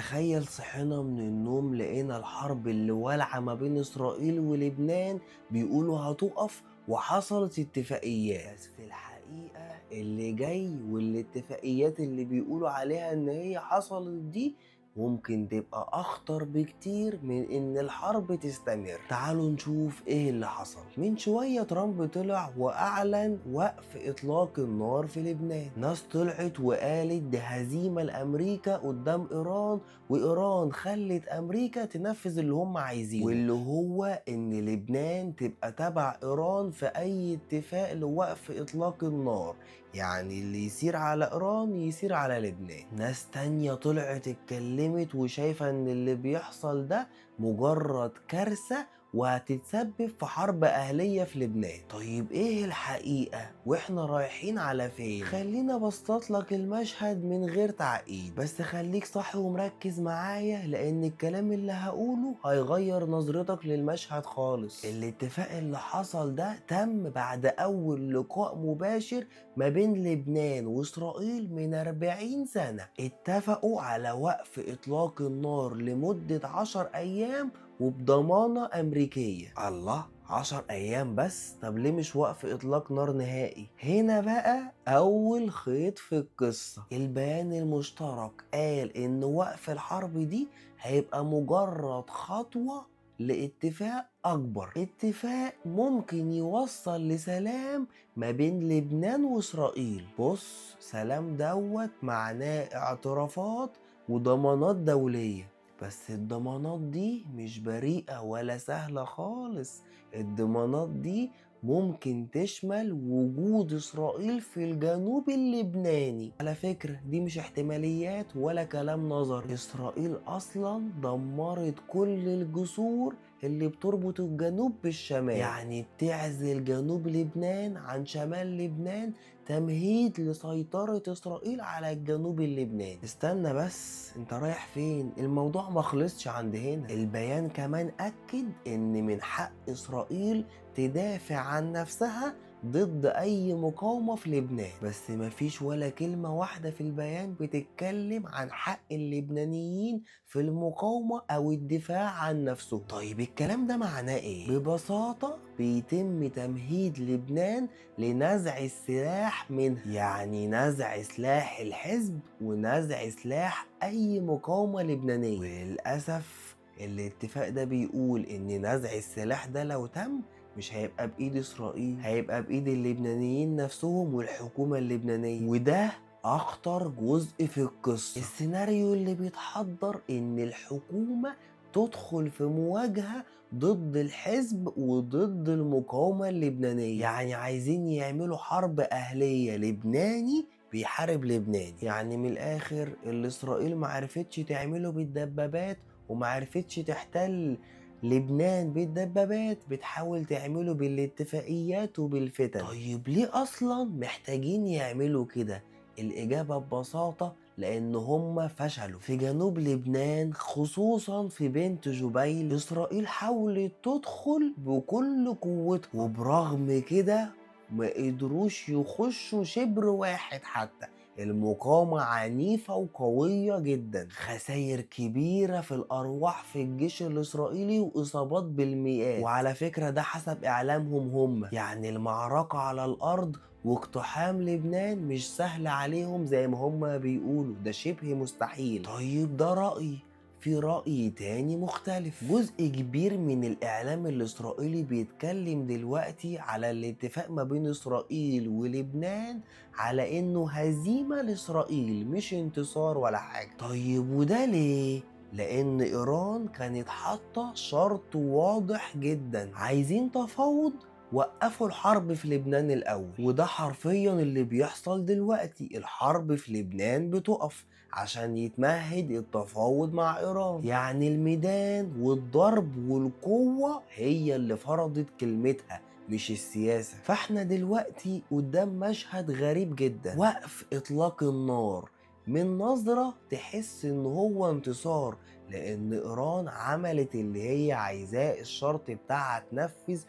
تخيل صحينا من النوم لقينا الحرب اللي والعة ما بين إسرائيل ولبنان بيقولوا هتقف وحصلت اتفاقيات، بس في الحقيقة اللي جاي والاتفاقيات اللي بيقولوا عليها إن هي حصلت دي ممكن تبقى أخطر بكتير من إن الحرب تستمر. تعالوا نشوف إيه اللي حصل. من شوية ترامب طلع وأعلن وقف إطلاق النار في لبنان. ناس طلعت وقالت دي هزيمة لأمريكا قدام إيران، وإيران خلت أمريكا تنفذ اللي هم عايزينه، واللي هو إن لبنان تبقى تبع إيران في أي اتفاق لوقف إطلاق النار. يعني اللي يصير على إيران يصير على لبنان. ناس تانية طلعت اتكلمت وشايفة إن اللي بيحصل ده مجرد كارثة وهتتسبب في حرب أهلية في لبنان. طيب إيه الحقيقة وإحنا رايحين على فين؟ خلينا بسطت لك المشهد من غير تعقيد، بس خليك صاحي ومركز معايا لأن الكلام اللي هقوله هيغير نظرتك للمشهد خالص. الاتفاق اللي حصل ده تم بعد أول لقاء مباشر ما بين لبنان وإسرائيل من 40 سنة. اتفقوا على وقف إطلاق النار لمدة 10 أيام وبضمانة أمريكية. الله، 10 أيام بس؟ طب ليه مش وقف إطلاق نار نهائي؟ هنا بقى أول خيط في القصة. البيان المشترك قال إن وقف الحرب دي هيبقى مجرد خطوة لاتفاق أكبر، اتفاق ممكن يوصل لسلام ما بين لبنان وإسرائيل. بص، سلام دوت معناه اعترافات وضمانات دولية، بس الضمانات دي مش بريئة ولا سهلة خالص. الضمانات دي ممكن تشمل وجود إسرائيل في الجنوب اللبناني. على فكرة دي مش احتماليات ولا كلام نظري، إسرائيل أصلا دمرت كل الجسور اللي بتربط الجنوب بالشمال، يعني بتعزل جنوب لبنان عن شمال لبنان تمهيد لسيطرة إسرائيل على الجنوب اللبناني. استنى بس، انت رايح فين؟ الموضوع ما خلصش عند هنا. البيان كمان أكد إن من حق إسرائيل تدافع عن نفسها ضد أي مقاومة في لبنان، بس مفيش ولا كلمة واحدة في البيان بتتكلم عن حق اللبنانيين في المقاومة أو الدفاع عن نفسهم. طيب الكلام ده معناه إيه؟ ببساطة بيتم تمهيد لبنان لنزع السلاح منها، يعني نزع سلاح الحزب ونزع سلاح أي مقاومة لبنانية. وللأسف الاتفاق ده بيقول إن نزع السلاح ده لو تم مش هيبقى بإيد إسرائيل، هيبقى بإيد اللبنانيين نفسهم والحكومة اللبنانية، وده أخطر جزء في القصة. السيناريو اللي بيتحضر إن الحكومة تدخل في مواجهة ضد الحزب وضد المقاومة اللبنانية، يعني عايزين يعملوا حرب أهلية، لبناني بيحارب لبناني. يعني من الآخر اللي إسرائيل معرفتش تعمله بالدبابات ومعرفتش تحتل لبنان بالدبابات بتحاول تعمله بالاتفاقيات وبالفتن. طيب ليه أصلا محتاجين يعملوا كده؟ الإجابة ببساطة لأن هم فشلوا في جنوب لبنان، خصوصا في بنت جبيل. إسرائيل حاولت تدخل بكل قوتها وبرغم كده ما قدروش يخشوا شبر واحد حتى. المقاومة عنيفة وقوية جدا، خسائر كبيرة في الأرواح في الجيش الإسرائيلي وإصابات بالمئات. وعلى فكرة ده حسب إعلامهم هم، يعني المعركة على الأرض واقتحام لبنان مش سهل عليهم زي ما هم بيقولوا، ده شبه مستحيل. طيب ده رأي، في رأي تاني مختلف. جزء كبير من الإعلام الإسرائيلي بيتكلم دلوقتي على الاتفاق ما بين إسرائيل ولبنان على إنه هزيمة لإسرائيل مش انتصار ولا حاجة. طيب وده ليه؟ لأن إيران كانت حاطة شرط واضح جدا، عايزين تفاوض، وقفوا الحرب في لبنان الأول. وده حرفيا اللي بيحصل دلوقتي، الحرب في لبنان بتقف عشان يتمهد التفاوض مع إيران. يعني الميدان والضرب والقوة هي اللي فرضت كلمتها مش السياسة. فاحنا دلوقتي قدام مشهد غريب جدا، وقف إطلاق النار من نظرة تحس إن هو انتصار لأن إيران عملت اللي هي عايزاه، الشرط بتاعها اتنفذ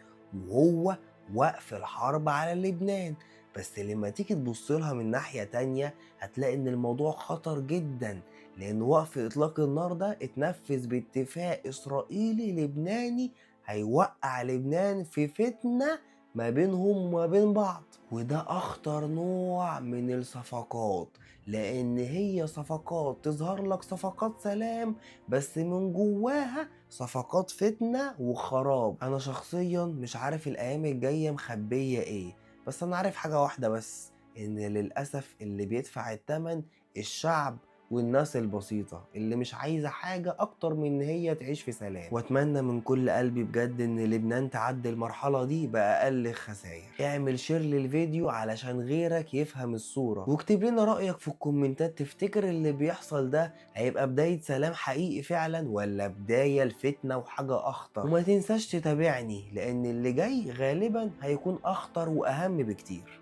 وهو وقف الحرب على لبنان. بس لما تيجي تبص لها من ناحية تانية هتلاقي ان الموضوع خطر جدا، لأن وقف إطلاق النار ده اتنفذ باتفاق إسرائيلي لبناني هيوقع لبنان في فتنة ما بينهم وما بين بعض. وده أخطر نوع من الصفقات، لأن هي صفقات تظهر لك صفقات سلام بس من جواها صفقات فتنة وخراب. أنا شخصيا مش عارف الأيام الجاية مخبية إيه، بس أنا عارف حاجة واحدة بس، إن للأسف اللي بيدفع التمن الشعب والناس البسيطة اللي مش عايزة حاجة أكتر من إن هي تعيش في سلام. وأتمنى من كل قلبي بجد إن لبنان تعدي المرحلة دي بأقل خسائر. اعمل شير للفيديو علشان غيرك يفهم الصورة، واكتب لنا رأيك في الكومنتات. تفتكر اللي بيحصل ده هيبقى بداية سلام حقيقي فعلا ولا بداية لفتنة وحاجة أخطر؟ وما تنساش تتابعني لأن اللي جاي غالبا هيكون أخطر وأهم بكتير.